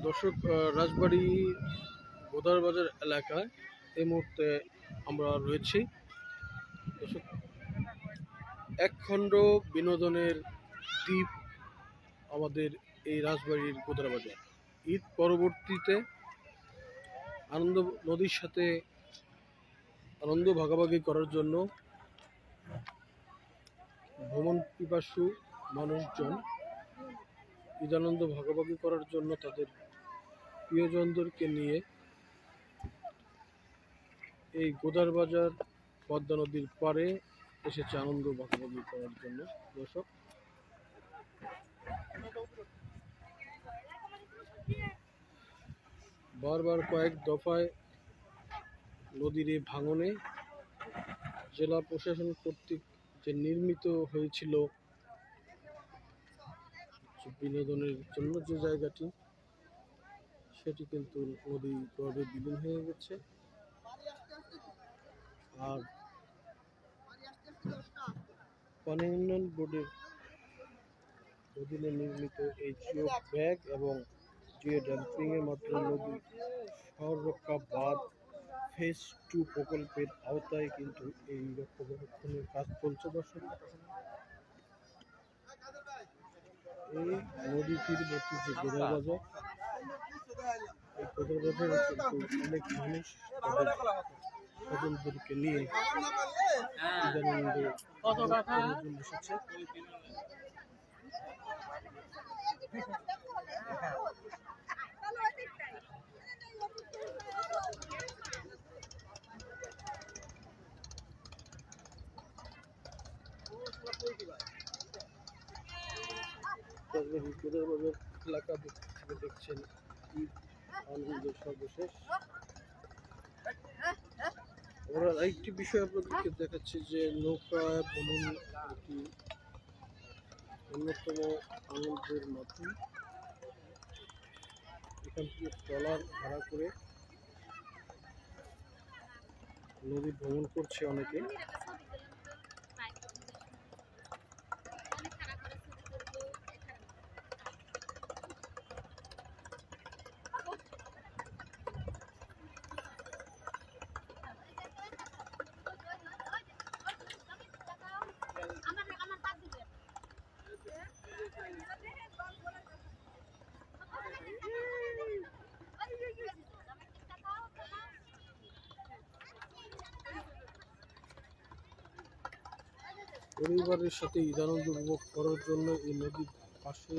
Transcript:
দর্শক, রাজবাড়ী গোদার বাজার এলাকায় এই মুহূর্তে আমরা রয়েছি। দর্শক, একখণ্ড বিনোদনের দ্বীপ আমাদের এই রাজবাড়ির গোদার বাজার। ঈদ পরবর্তীতে আনন্দ নদীর সাথে আনন্দ ভাগাভাগি করার জন্য ভ্রমণ পিপাসু মানুষজন ঈদ আনন্দ ভাগাভাগি করার জন্য তাদের প্রিয়জনদেরকে নিয়ে এই গোদার বাজার পদ্মা নদীর পাড়ে এসেছে আনন্দ ভাগাভাগি করার জন্য। দর্শক, বারবার কয়েক দফায় নদীর এই ভাঙনে জেলা প্রশাসন কর্তৃক যে নির্মিত হয়েছিল বিনোদনের জন্য যে জায়গাটি, সেটি কিন্তু নদী গর্ভে বিলীন হয়ে গেছে। আর পানি উন্নয়ন বোর্ডের অধীনে নির্মিত এই জিও ব্যাগ এবং জিও ড্যাম্পিং এর মাধ্যমে নদী শহর রক্ষা বাঁধ ফেজ 2 প্রকল্পের আওতায় কিন্তু এই রক্ষণাবেক্ষণের কাজ চলছে। দর্শক, এই নদী তীরবর্তী যে গোদার বাজার, এই গোদার বাজারে কিন্তু অনেক মানুষ তাদের স্বজনদেরকে নিয়ে এসেছে। গোদার বাজার এলাকা দেখছেন ঈদ আনন্দের সর্বশেষ। আমরা আরেকটি বিষয় আপনাদেরকে দেখাচ্ছি যে নৌকা ভ্রমণ একটি অন্যতম আনন্দের মাধ্যম। এখান থেকে ট্রলার ভাড়া করে নদী ভ্রমণ করছে অনেকে। পরিবারের সাথে ঈদ আনন্দ উপভোগ করার জন্য এই নদীর পাশে